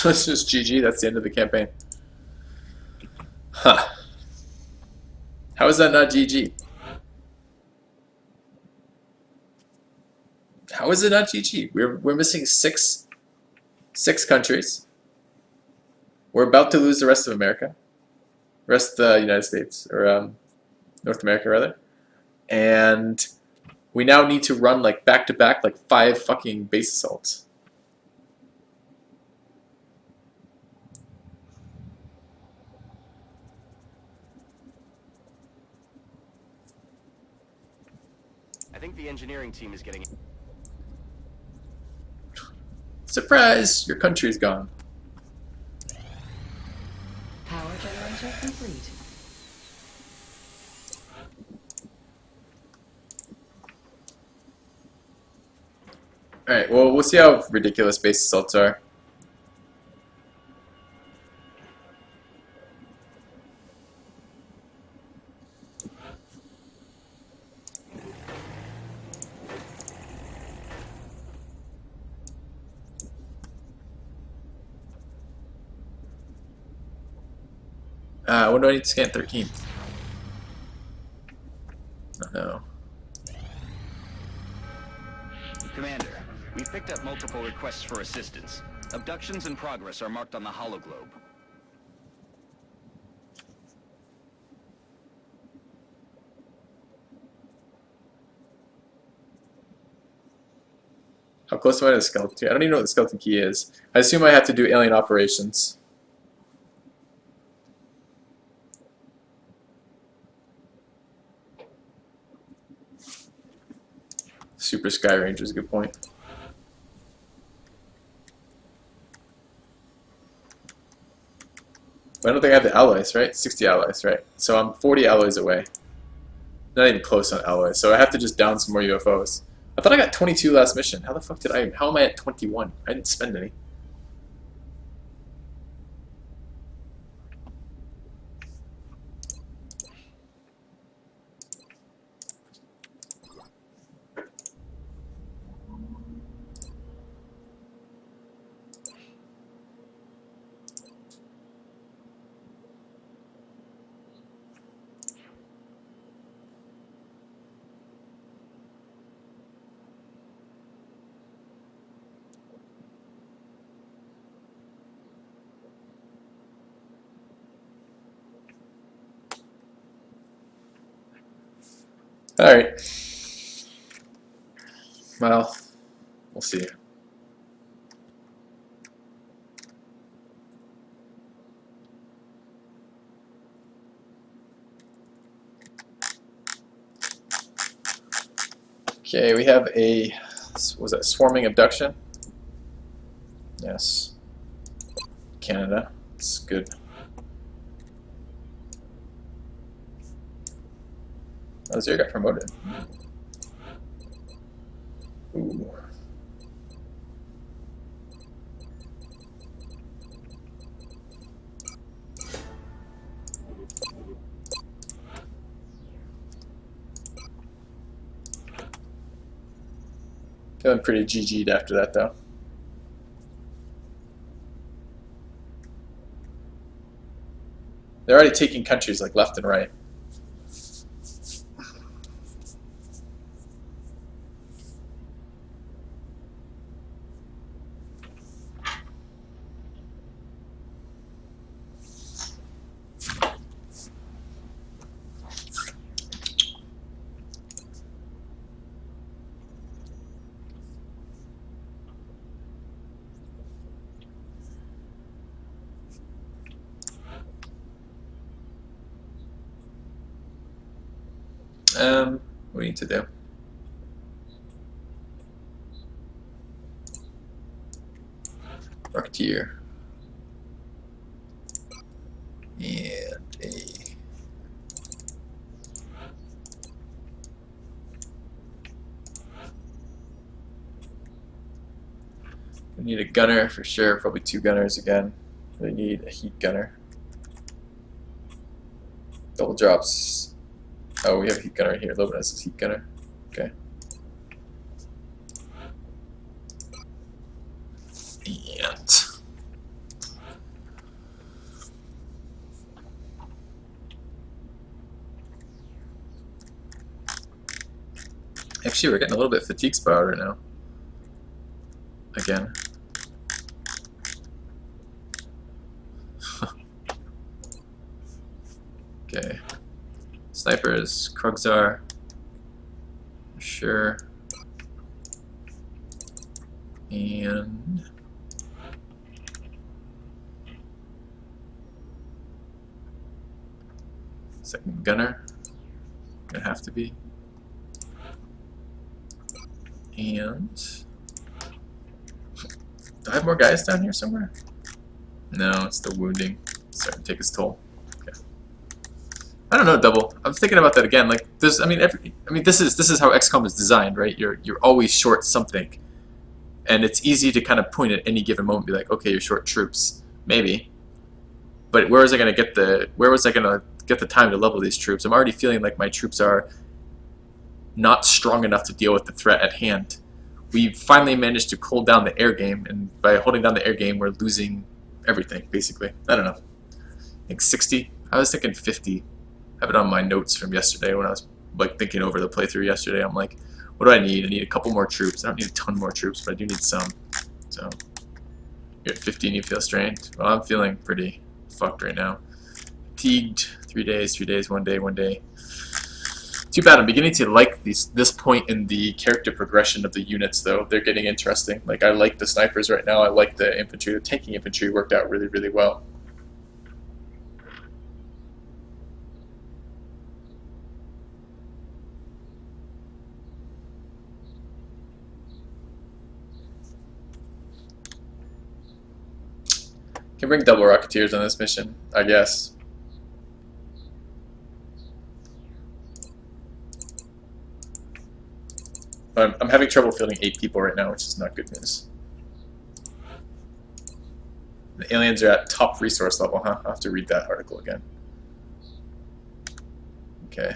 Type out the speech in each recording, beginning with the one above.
So it's just GG, that's the end of the campaign. Huh. How is that not GG? How is it not GG? We're missing six countries. We're about to lose the rest of America. Rest of the United States, or North America rather. And we now need to run like back to back like 5 fucking base assaults. I think the engineering team is getting... Surprise! Your country's gone. Power generator complete. Alright, well, we'll see how ridiculous base assaults are. When do I need to scan 13? Oh no. Commander, we've picked up multiple requests for assistance. Abductions in progress are marked on the hologlobe. How close am I to the skeleton key? I don't even know what the skeleton key is. I assume I have to do alien operations. Super Sky Ranger is a good point. But I don't think I have the alloys, right? 60 alloys, right? So I'm 40 alloys away. Not even close on alloys, so I have to just down some more UFOs. I thought I got 22 last mission. How the fuck did I... How am I at 21? I didn't spend any. Alright. Well, we'll see. Okay, we have a, was that swarming abduction? Yes. Canada. It's good. Oh, Zero got promoted. Ooh. Feeling pretty GG'd after that, though. They're already taking countries like left and right. What do we need to do? Rocketeer. And a... We need a gunner for sure, probably 2 gunners again. We need a heat gunner. Double drops. Oh, we have a heat gunner here. Lobanus is heat gunner. Okay. And Actually, we're getting a little bit fatigue spot right now. Again. Okay. Snipers, Krugzar. Sure. And second gunner. Gonna have to be. And do I have more guys down here somewhere? No, it's the wounding. It's starting to take its toll. Okay. I don't know, double. I'm thinking about that again. Like this, I mean, this is how XCOM is designed, right? You're always short something, and it's easy to kind of point at any given moment, and be like, okay, you're short troops, maybe. But where was I gonna get the time to level these troops? I'm already feeling like my troops are not strong enough to deal with the threat at hand. We finally managed to hold down the air game, and by holding down the air game, we're losing everything, basically. I don't know. I think 60. I was thinking 50. I have it on my notes from yesterday when I was like thinking over the playthrough yesterday. I'm like, what do I need? I need a couple more troops. I don't need a ton more troops, but I do need some. So you're at 50 and you feel strained. Well, I'm feeling pretty fucked right now. Fatigued. 3 days, 1 day, 1 day. Too bad. I'm beginning to like this point in the character progression of the units, though. They're getting interesting. Like, I like the snipers right now. I like the infantry. The tanking infantry worked out really, really well. Can bring double Rocketeers on this mission, I guess. I'm having trouble fielding 8 people right now, which is not good news. The aliens are at top resource level, huh? I'll have to read that article again. Okay.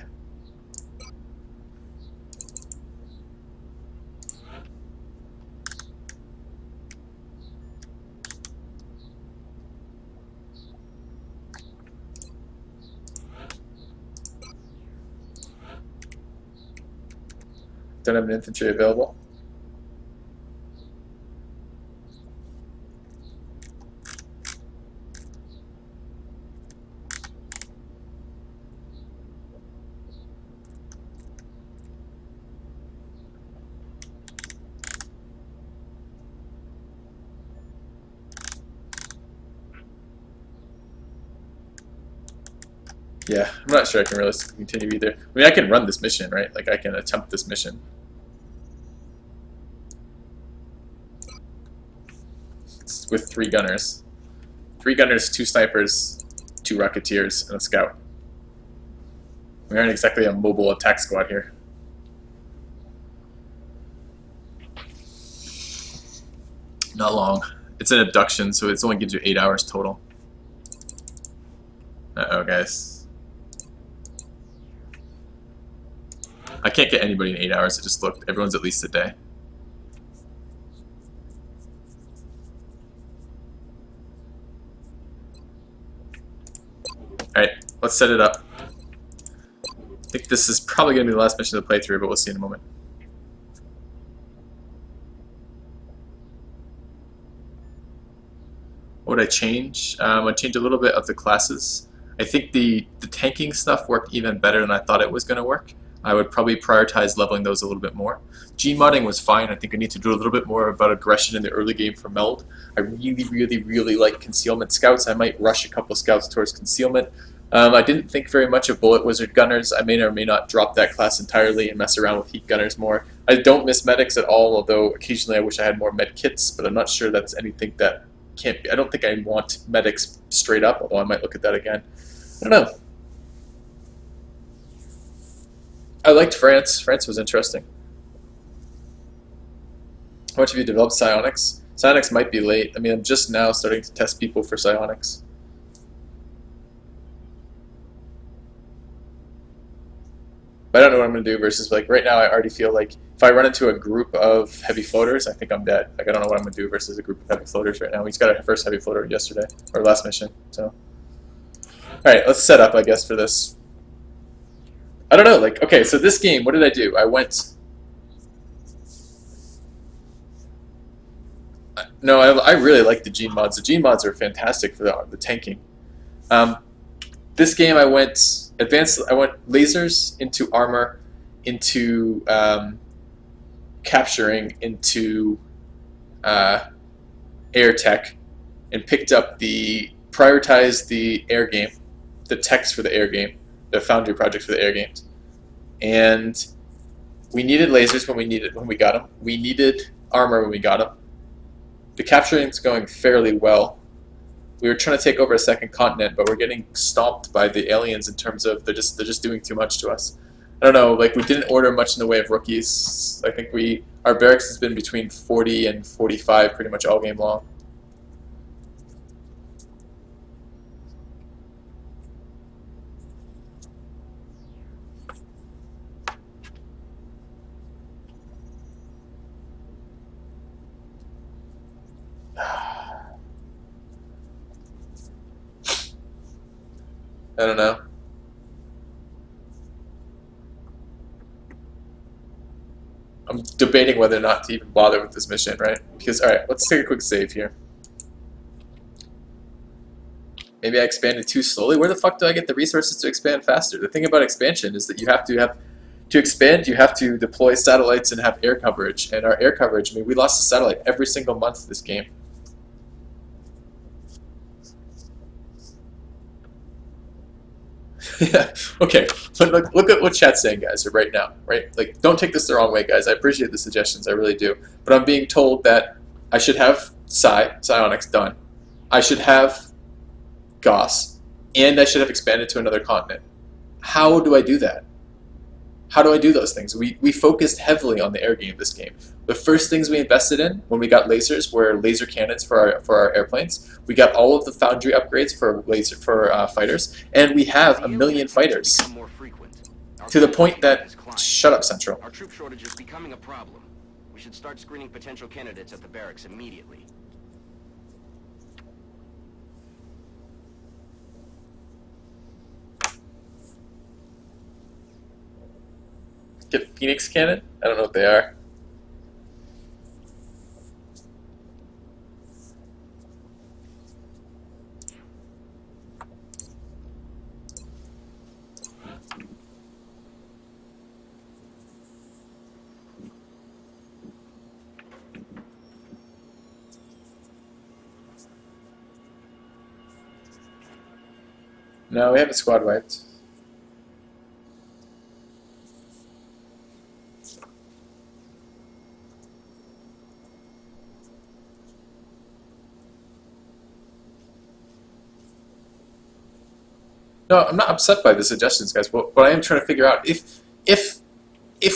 Don't have an infantry available. Yeah, I'm not sure I can really continue either. I mean, I can run this mission, right? Like, I can attempt this mission. It's with 3 gunners. 3 gunners, 2 snipers, 2 Rocketeers, and a scout. We aren't exactly a mobile attack squad here. Not long. It's an abduction, so it only gives you 8 hours total. Uh-oh, guys. I can't get anybody in 8 hours. I just looked. Everyone's at least a day. Alright, let's set it up. I think this is probably going to be the last mission to play through, but we'll see in a moment. What would I change? I'd change a little bit of the classes. I think the tanking stuff worked even better than I thought it was going to work. I would probably prioritize leveling those a little bit more. Gene modding was fine. I think I need to do a little bit more about aggression in the early game for Meld. I really like concealment scouts. I might rush a couple scouts towards concealment. I didn't think very much of bullet wizard gunners. I may or may not drop that class entirely and mess around with heat gunners more. I don't miss medics at all, although occasionally I wish I had more med kits, but I'm not sure that's anything that can't be. I don't think I want medics straight up, although I might look at that again. I don't know. I liked France. France was interesting. How much have you developed psionics? Psionics might be late. I mean, I'm just now starting to test people for psionics. But I don't know what I'm going to do versus, like, right now I already feel like if I run into a group of heavy floaters, I think I'm dead. Like, I don't know what I'm going to do versus a group of heavy floaters right now. We just got our first heavy floater yesterday, or last mission, so. Alright, let's set up, I guess, for this. I don't know, like, okay, so this game, what did I do? I went No, I really like the gene mods. The gene mods are fantastic for the tanking. This game I went advanced. I went lasers into armor, into capturing, into air tech, and picked up prioritized the air game, the techs for the air game, the foundry projects for the air games, and we needed lasers when we got them. We needed armor when we got them. The capturing's going fairly well. We were trying to take over a second continent, but we're getting stomped by the aliens in terms of they're just doing too much to us. I don't know, like we didn't order much in the way of rookies. I think our barracks has been between 40 and 45 pretty much all game long. I don't know. I'm debating whether or not to even bother with this mission, right? Because, alright, let's take a quick save here. Maybe I expanded too slowly. Where the fuck do I get the resources to expand faster? The thing about expansion is that you have to expand, you have to deploy satellites and have air coverage. And our air coverage, I mean, we lost a satellite every single month this game. Yeah, okay. But look at what chat's saying, guys, right now, right? Like, don't take this the wrong way, guys. I appreciate the suggestions, I really do. But I'm being told that I should have psionics done. I should have Gauss, and I should have expanded to another continent. How do I do that? How do I do those things? We focused heavily on the air game this game. The first things we invested in when we got lasers were laser cannons for our airplanes. We got all of the foundry upgrades for fighters, and we have 1 million fighters. To the point that shut up, Central. Our troop shortage is becoming a problem. We should start screening potential candidates at the barracks immediately. Get Phoenix cannon? I don't know what they are. No, we haven't squad wiped. No, I'm not upset by the suggestions, guys. But I am trying to figure out if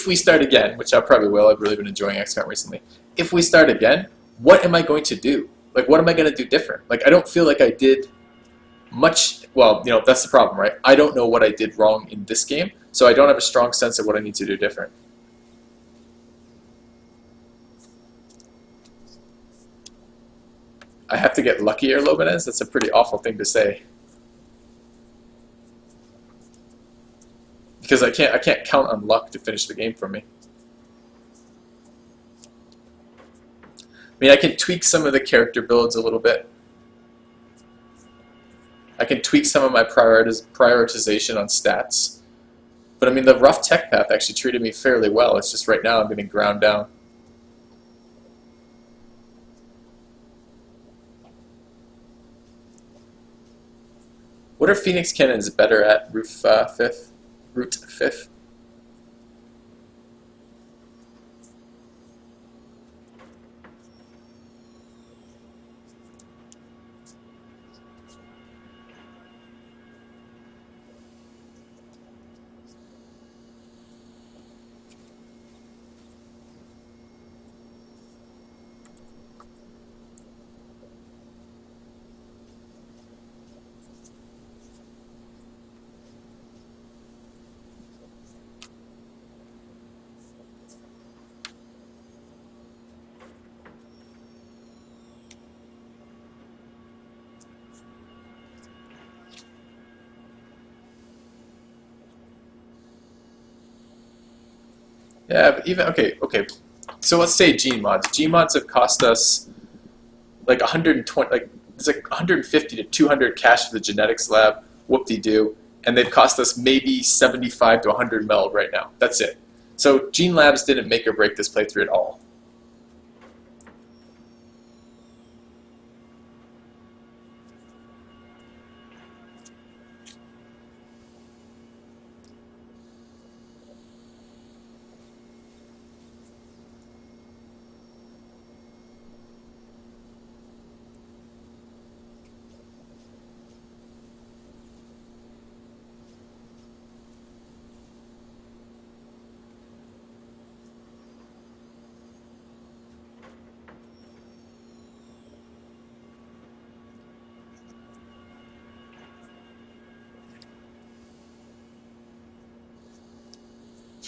we start again, which I probably will. I've really been enjoying Xcom recently. If we start again, what am I going to do? Like, what am I going to do different? Like, I don't feel like I did much. Well, you know, that's the problem, right? I don't know what I did wrong in this game, so I don't have a strong sense of what I need to do different. I have to get luckier, Lobanez? That's a pretty awful thing to say. Because I can't count on luck to finish the game for me. I mean, I can tweak some of the character builds a little bit. I can tweak some of my prioritization on stats. But I mean, the rough tech path actually treated me fairly well. It's just right now I'm getting ground down. What are Phoenix cannons better at, Route 5th? Yeah, but even okay. So let's say gene mods. Gene mods have cost us like 120, like it's like 150 to 200 cash for the genetics lab. Whoop-de-doo, and they'd cost us maybe 75 to 100 mil right now. That's it. So Gene Labs didn't make or break this playthrough at all.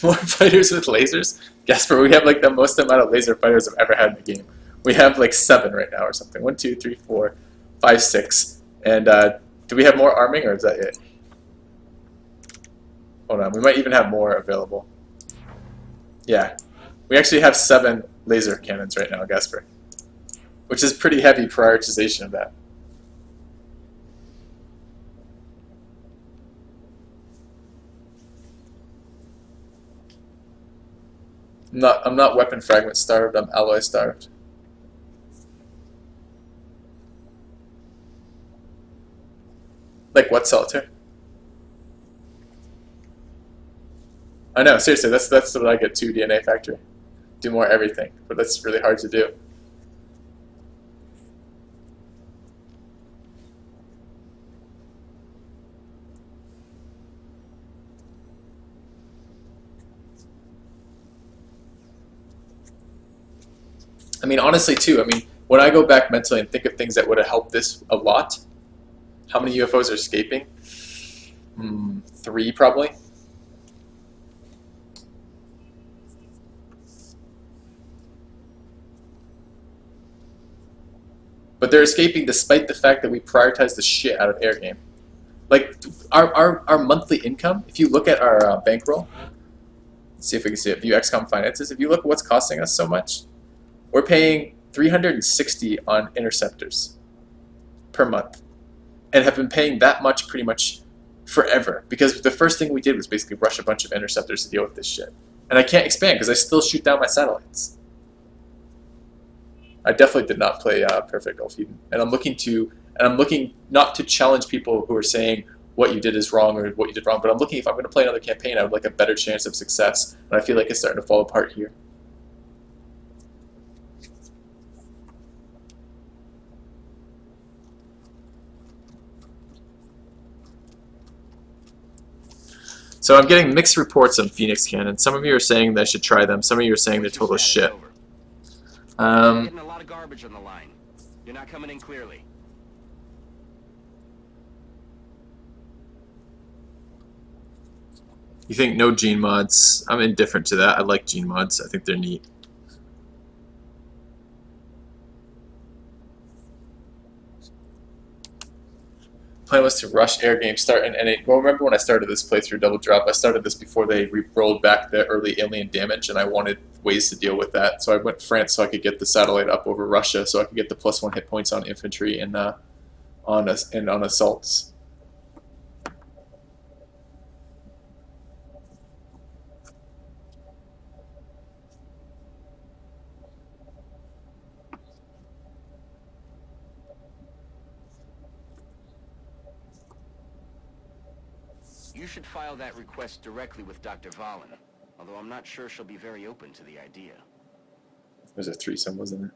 More fighters with lasers? Gasper, we have like the most amount of laser fighters I've ever had in the game. We have like 7 right now or something. 1, 2, 3, 4, 5, 6. And do we have more arming or is that it? Hold on, we might even have more available. Yeah. We actually have 7 laser cannons right now, Gasper. Which is pretty heavy prioritization of that. I'm not weapon fragment starved, I'm alloy starved. Like what, Solitaire? I know, seriously, that's what I get too, DNA Factory. Do more everything, but that's really hard to do. I mean, honestly, too, I mean, when I go back mentally and think of things that would have helped this a lot, how many UFOs are escaping? 3, probably. But they're escaping despite the fact that we prioritize the shit out of air game. Like, our monthly income, if you look at our bankroll, let's see if we can see it, view Xcom finances, if you look at what's costing us so much, we're paying 360 on interceptors per month and have been paying that much pretty much forever because the first thing we did was basically rush a bunch of interceptors to deal with this shit. And I can't expand because I still shoot down my satellites. I definitely did not play perfect Elfheden. And I'm looking not to challenge people who are saying what you did is wrong or what you did wrong, but I'm looking, if I'm going to play another campaign, I would like a better chance of success. And I feel like it's starting to fall apart here. So I'm getting mixed reports on Phoenix Cannon. Some of you are saying that I should try them. Some of you are saying they're total shit. Getting a lot of garbage on the line. You're not coming in clearly. You think no gene mods? I'm indifferent to that. I like gene mods. I think they're neat. Plan was to rush air game, start and N8. Well, remember when I started this playthrough Double Drop? I started this before they rolled back the early alien damage, and I wanted ways to deal with that. So I went France so I could get the satellite up over Russia, so I could get the +1 hit points on infantry and on assaults. You should file that request directly with Dr. Valen, although I'm not sure she'll be very open to the idea. There's a threesome, wasn't it?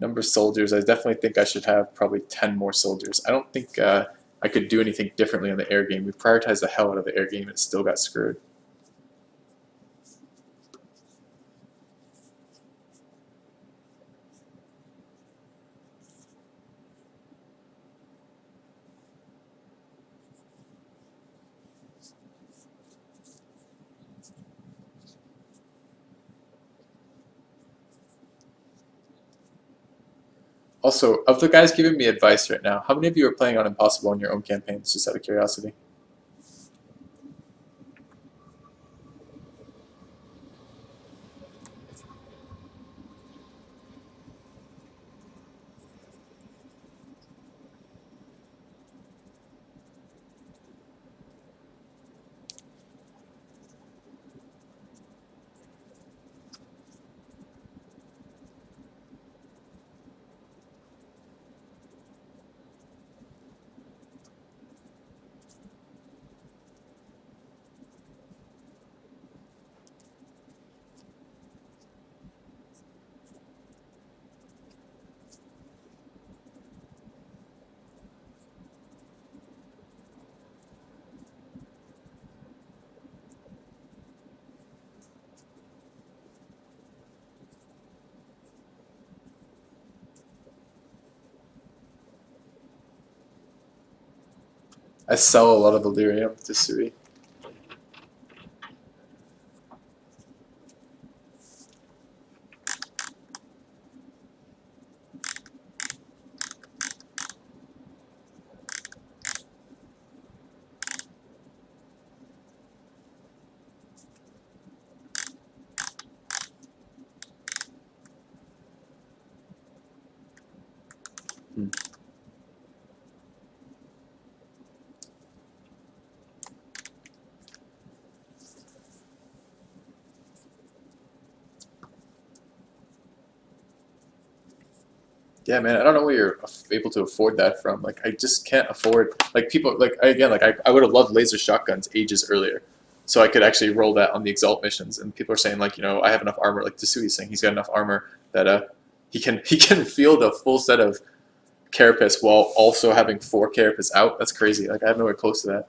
Number of soldiers, I definitely think I should have probably 10 more soldiers. I don't think I could do anything differently on the air game. We prioritized the hell out of the air game and it still got screwed. Also, of the guys giving me advice right now, how many of you are playing on Impossible in your own campaigns, just out of curiosity? I sell a lot of Illyrium to Sui. Yeah, man, I don't know where you're able to afford that from. Like, I just can't afford. Like, people, like, again, like, I would have loved laser shotguns ages earlier, so I could actually roll that on the Exalt missions. And people are saying, like, you know, I have enough armor. Like Tsui's saying, he's got enough armor that he can field a full set of carapace while also having 4 carapace out. That's crazy. Like, I have nowhere close to that.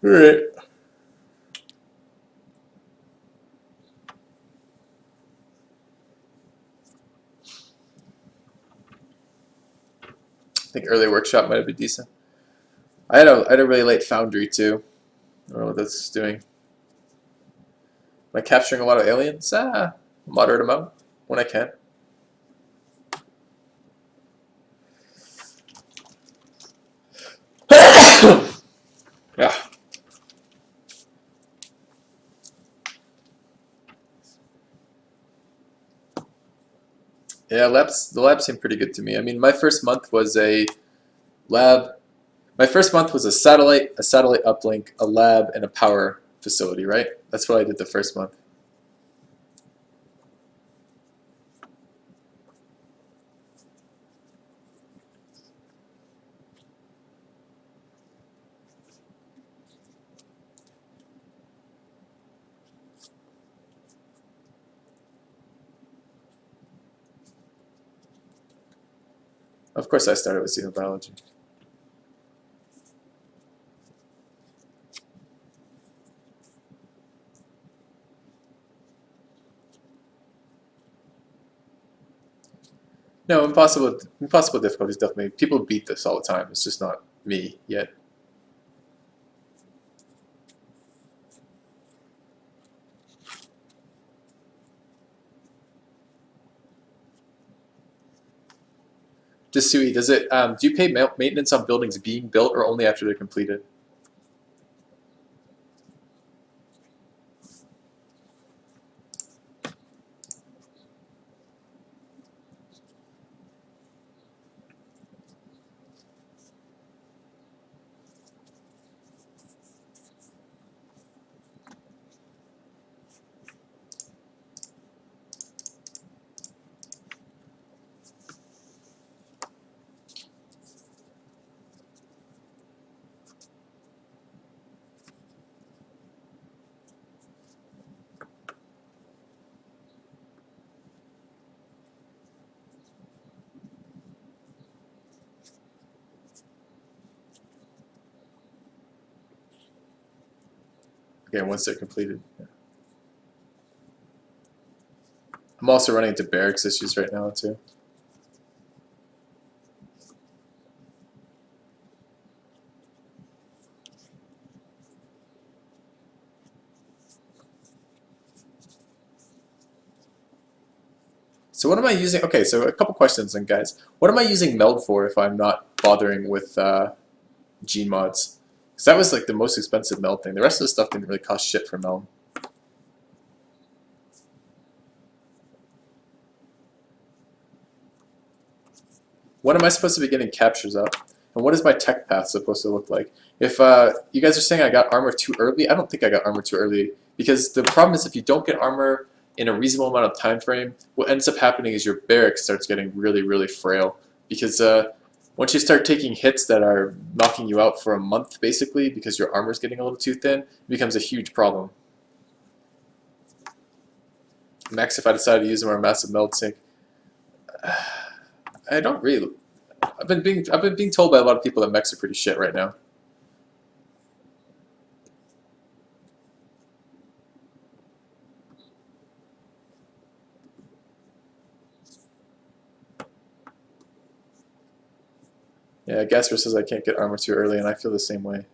All right. I think early workshop might have been decent. I had a really late foundry too. I don't know what that's doing. Am I capturing a lot of aliens? Moderate amount when I can. Yeah. Yeah, the lab seemed pretty good to me. I mean, my first month was a lab. My first month was a satellite uplink, a lab, and a power facility, right? That's what I did the first month. Of course, I started with xenobiology. No, impossible difficulties definitely. People beat this all the time. It's just not me yet. Sui, does it? Do you pay maintenance on buildings being built or only after they're completed? Okay, once they're completed. Yeah. I'm also running into barracks issues right now too. So what am I using? Okay, so a couple questions then, guys. What am I using meld for if I'm not bothering with gene mods? Because that was like the most expensive meld thing. The rest of the stuff didn't really cost shit for meld. What am I supposed to be getting captures up? And what is my tech path supposed to look like? If you guys are saying I got armor too early, I don't think I got armor too early. Because the problem is if you don't get armor in a reasonable amount of time frame, what ends up happening is your barracks starts getting really, really frail. Because once you start taking hits that are knocking you out for a month, basically, because your armor's getting a little too thin, it becomes a huge problem. Max, if I decide to use a more massive meld sink, I don't really. I've been being told by a lot of people that mechs are pretty shit right now. Yeah, Gasper says I can't get armor too early, and I feel the same way.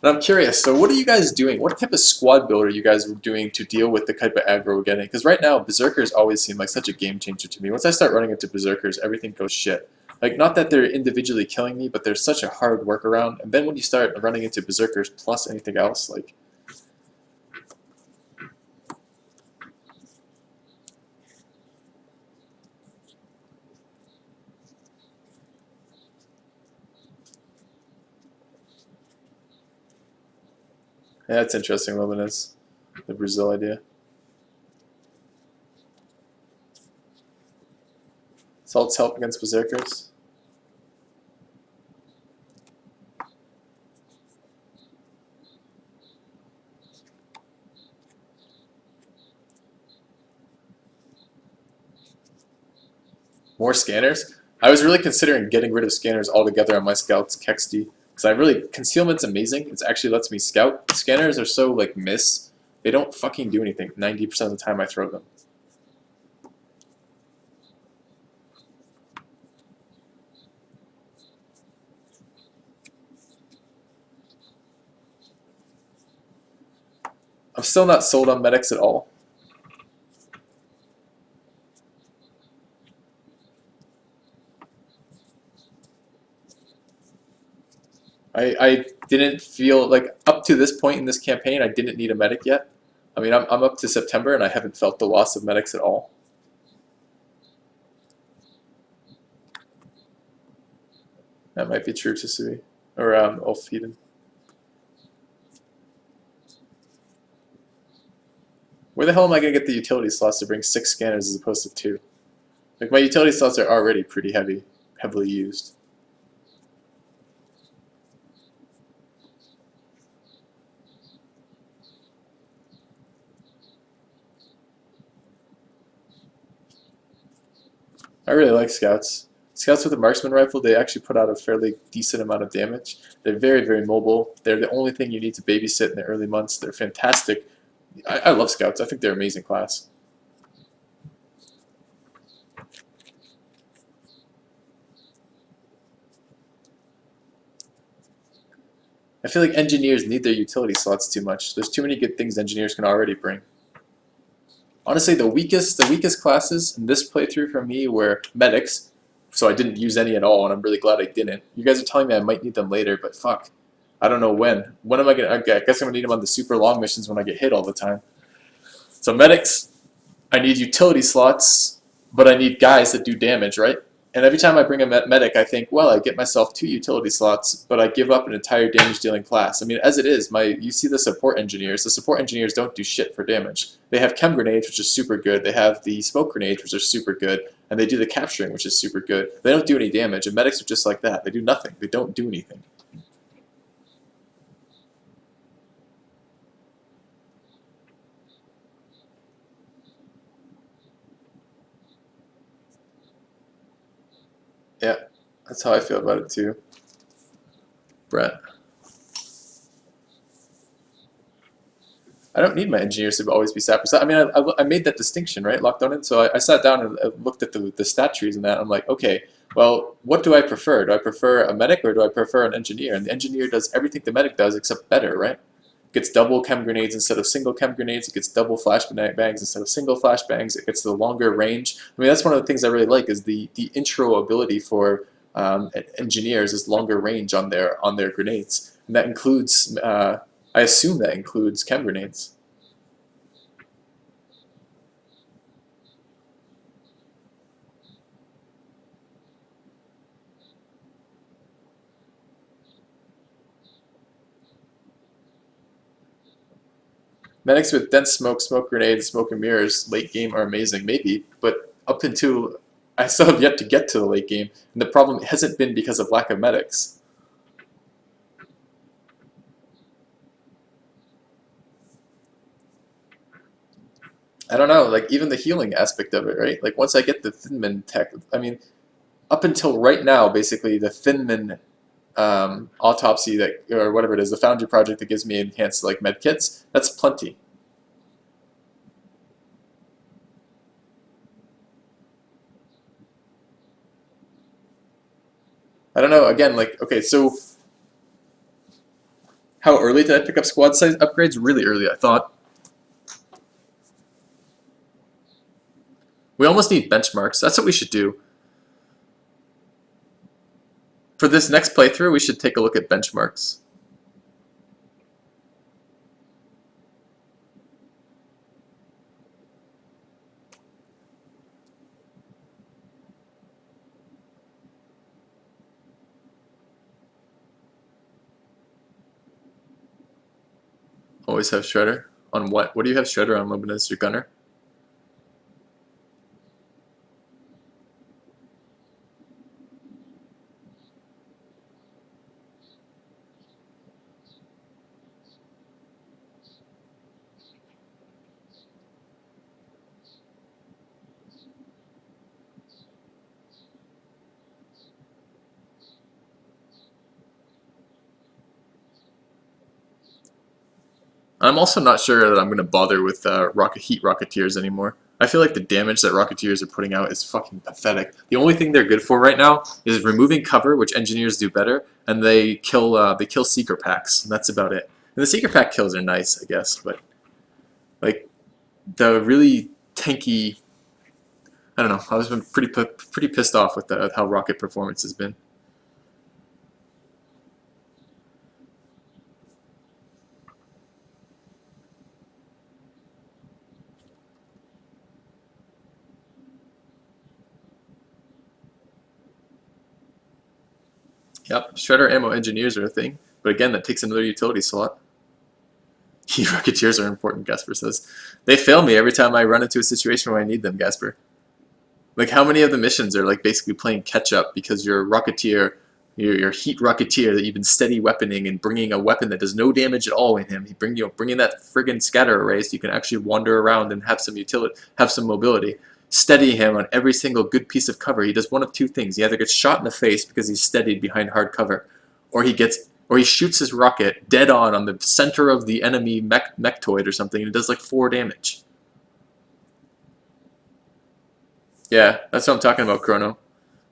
And I'm curious, so what are you guys doing? What type of squad build are you guys doing to deal with the type of aggro we're getting? Because right now, Berserkers always seem like such a game changer to me. Once I start running into Berserkers, everything goes shit. Like, not that they're individually killing me, but they're such a hard workaround. And then when you start running into Berserkers plus anything else, like... Yeah, that's interesting, Luminous. The Brazil idea. Salt's help against Berserkers. More scanners? I was really considering getting rid of scanners altogether on my Scout's Kexty. Because I really, concealment's amazing. It actually lets me scout. Scanners are so, like, miss. They don't fucking do anything 90% of the time I throw them. I'm still not sold on medics at all. I didn't feel like up to this point in this campaign I didn't need a medic yet. I mean I'm up to September and I haven't felt the loss of medics at all. That might be true to Sui or Ulf Eden. Where the hell am I gonna get the utility slots to bring 6 scanners as opposed to 2? Like my utility slots are already pretty heavily used. I really like Scouts. Scouts with a marksman rifle, they actually put out a fairly decent amount of damage. They're very, very mobile. They're the only thing you need to babysit in the early months. They're fantastic. I love Scouts. I think they're an amazing class. I feel like engineers need their utility slots too much. There's too many good things engineers can already bring. Honestly, the weakest classes in this playthrough for me were medics, so I didn't use any at all, and I'm really glad I didn't. You guys are telling me I might need them later, but fuck. I don't know when. When am I gonna... I guess I'm gonna need them on the super long missions when I get hit all the time. So medics, I need utility slots, but I need guys that do damage, right? And every time I bring a medic, I think, well, I get myself 2 utility slots, but I give up an entire damage-dealing class. I mean, as it is, you see the support engineers. The support engineers don't do shit for damage. They have chem grenades, which is super good. They have the smoke grenades, which are super good. And they do the capturing, which is super good. They don't do any damage, and medics are just like that. They do nothing. They don't do anything. Yeah, that's how I feel about it too. Brett. I don't need my engineers to always be sappers. I mean, I made that distinction, right? Locked on it. So I sat down and looked at the stat trees and that. I'm like, okay, well, what do I prefer? Do I prefer a medic or do I prefer an engineer? And the engineer does everything the medic does except better, right? It gets double chem grenades instead of single chem grenades. It gets double flashbangs instead of single flashbangs. It gets the longer range. I mean, that's one of the things I really like is the intro ability for engineers is longer range on their grenades, and that includes. I assume that includes chem grenades. Medics with dense smoke, smoke grenades, smoke and mirrors late game are amazing, maybe, but up until I still have yet to get to the late game, and the problem hasn't been because of lack of medics. I don't know, like even the healing aspect of it, right? Like once I get the Thinman tech, I mean, up until right now, basically the Thinman autopsy that or whatever it is, the Foundry project that gives me enhanced like med kits, that's plenty. I don't know. Again, like okay, so how early did I pick up squad size upgrades? Really early, I thought. We almost need benchmarks. That's what we should do. For this next playthrough, we should take a look at benchmarks. Always have Shredder. On what? What do you have Shredder on, Loban, as your gunner? I'm also not sure that I'm going to bother with Heat Rocketeers anymore. I feel like the damage that Rocketeers are putting out is fucking pathetic. The only thing they're good for right now is removing cover, which engineers do better, and they kill Seeker Packs, and that's about it. And the Seeker Pack kills are nice, I guess, but like the really tanky, I don't know. I was been pretty pissed off with how Rocket performance has been. Yep, Shredder ammo engineers are a thing, but again, that takes another utility slot. Heat Rocketeers are important, Gasper says. They fail me every time I run into a situation where I need them, Gasper. Like, how many of the missions are like basically playing catch up because your Rocketeer, your Heat Rocketeer that you've been steady weaponing and bringing a weapon that does no damage at all in him. You bringing that friggin' scatter array so you can actually wander around and have some utility, have some mobility. Steady him on every single good piece of cover. He does one of two things. He either gets shot in the face because he's steadied behind hard cover, or he shoots his rocket dead on the center of the enemy mechtoid or something, and it does like 4 damage. Yeah, that's what I'm talking about, Chrono.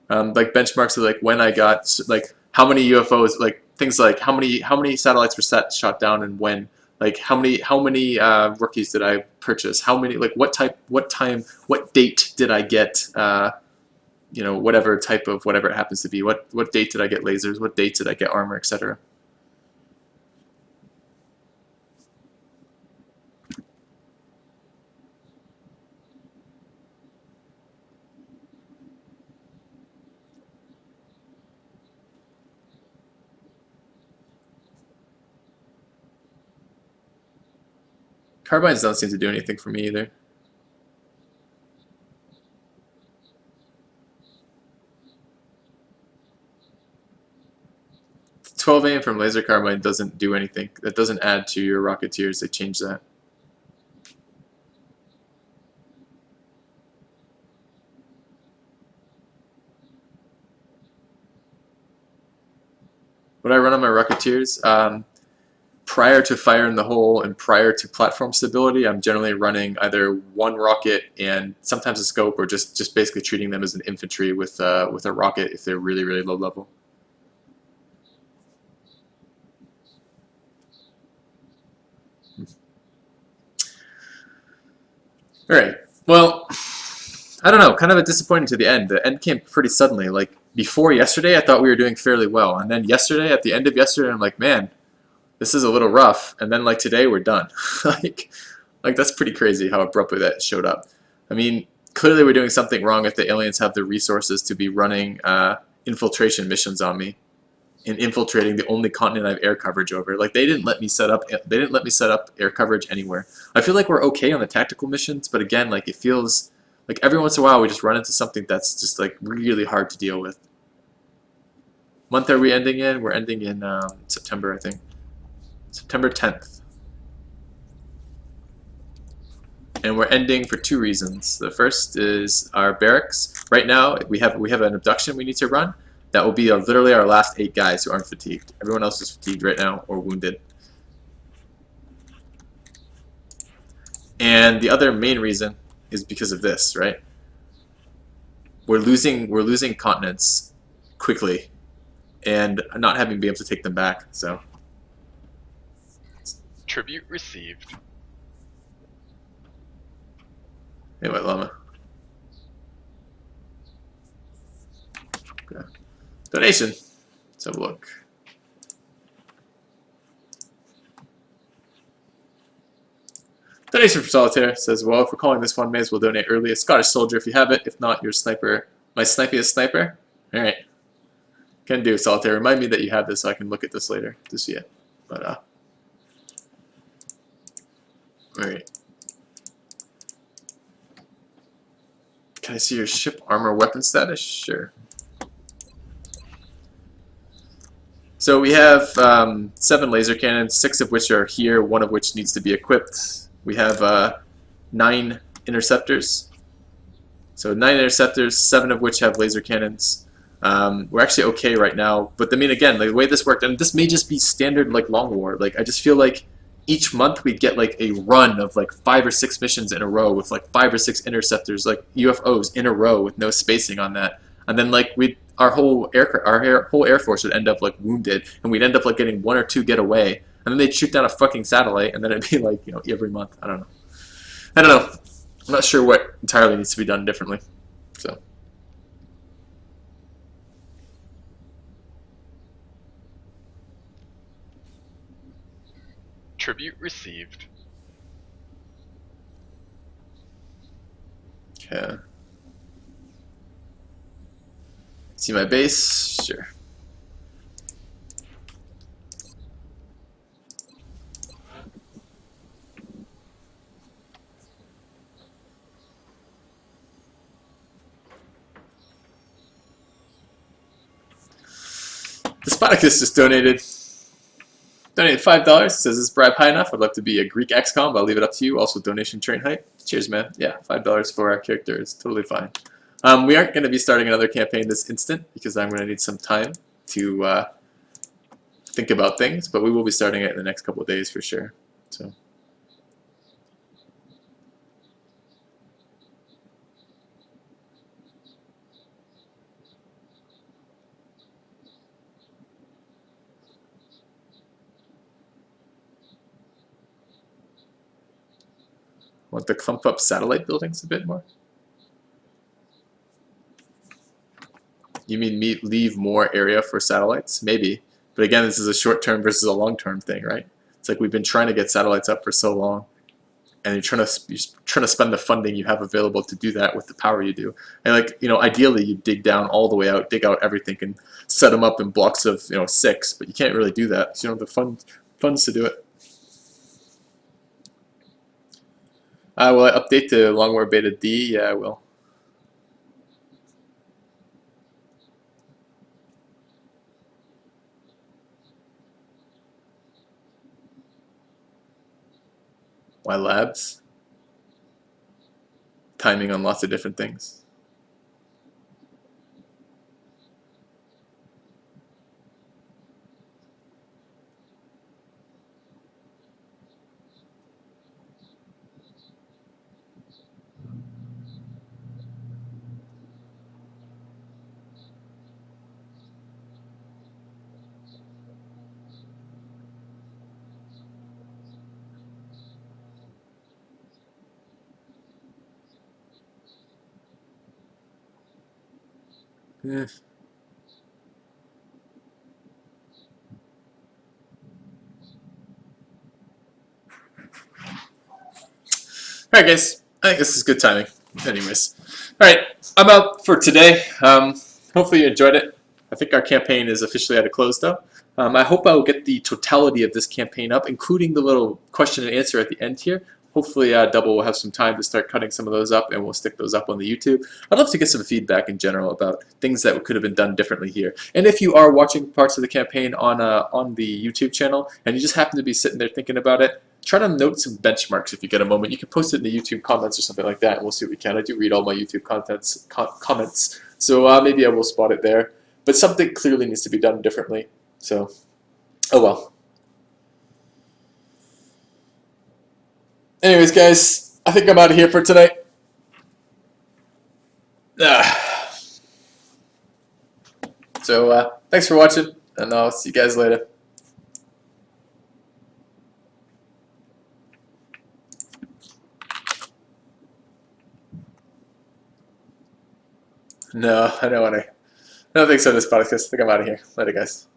Like benchmarks of like when I got like how many UFOs, like things like how many satellites were shot down and when. Like how many rookies did I purchase? How many, like what time, what date did I get? You know, whatever type of whatever it happens to be. What date did I get lasers? What date did I get armor, etc. Carbines don't seem to do anything for me either. 12 aim from laser carbine doesn't do anything. That doesn't add to your Rocketeers. They changed that. What I run on my Rocketeers, prior to fire in the hole and prior to platform stability, I'm generally running either one rocket and sometimes a scope, or just basically treating them as an infantry with a rocket if they're really, really low level. Alright, well, I don't know, kind of a disappointing to the end. The end came pretty suddenly. Like, before yesterday, I thought we were doing fairly well. And then yesterday, at the end of yesterday, I'm like, man, this is a little rough. And then, like, today, we're done. like, that's pretty crazy how abruptly that showed up. I mean, clearly we're doing something wrong if the aliens have the resources to be running infiltration missions on me and infiltrating the only continent I have air coverage over. Like, they didn't let me set up air coverage anywhere. I feel like we're okay on the tactical missions, but again, like, it feels like every once in a while we just run into something that's just like really hard to deal with. Month are we ending in? We're ending in September, I think. September 10th. and we're ending for 2 reasons. The first is our barracks. Right now, we have an abduction we need to run. That will be literally our last 8 guys who aren't fatigued. Everyone else is fatigued right now or wounded. And the other main reason is because of this, right? We're losing continents quickly, and not having been able to take them back. So. Tribute received. Anyway, Llama. Okay. Donation. Let's have a look. Donation for Solitaire says, well, if we're calling this one, may as well donate early. A Scottish soldier if you have it. If not, your sniper. My snipiest sniper? Alright. Can do, Solitaire. Remind me that you have this so I can look at this later to see it. But, alright. Can I see your ship armor weapon status? Sure. So we have 7 laser cannons, 6 of which are here, 1 of which needs to be equipped. We have 9 interceptors. So 9 interceptors, 7 of which have laser cannons. We're actually okay right now, but I mean, again, the way this worked, and this may just be standard like Long War. Like, I just feel like each month we'd get like a run of like 5 or 6 missions in a row with like 5 or 6 interceptors, like UFOs in a row with no spacing on that, and then like our whole air force would end up like wounded, and we'd end up like getting 1 or 2 get away, and then they'd shoot down a fucking satellite, and then it'd be like, you know, every month. I don't know. I'm not sure what entirely needs to be done differently. So. Tribute received. Okay. See my base? Sure. Despoticus just donated $5. Says, is bribe high enough? I'd love to be a Greek Xcom, but I'll leave it up to you. Also, donation train height. Cheers, man. Yeah, $5 for our character is totally fine. We aren't going to be starting another campaign this instant because I'm going to need some time to think about things, but we will be starting it in the next couple of days for sure. So. Want to clump up satellite buildings a bit more? You mean leave more area for satellites? Maybe. But again, this is a short-term versus a long-term thing, right? It's like we've been trying to get satellites up for so long, and you're trying to spend the funding you have available to do that with the power you do. And like, you know, ideally you dig down all the way out, dig out everything, and set them up in blocks of 6. But you can't really do that because you don't have the funds to do it. Will I update to Long War Beta D? Yeah, I will. Why labs? Timing on lots of different things. Yeah. Alright guys, I think this is good timing. Anyways. Alright, I'm out for today. Hopefully you enjoyed it. I think our campaign is officially at a close though. I hope I will get the totality of this campaign up, including the little question and answer at the end here. Hopefully Double will have some time to start cutting some of those up, and we'll stick those up on the YouTube. I'd love to get some feedback in general about things that could have been done differently here. And if you are watching parts of the campaign on the YouTube channel, and you just happen to be sitting there thinking about it, try to note some benchmarks if you get a moment. You can post it in the YouTube comments or something like that, and we'll see what we can. I do read all my YouTube comments, so maybe I will spot it there. But something clearly needs to be done differently. So, oh well. Anyways, guys, I think I'm out of here for tonight. So, thanks for watching, and I'll see you guys later. No, I don't think so. This podcast. I think I'm out of here. Later, guys.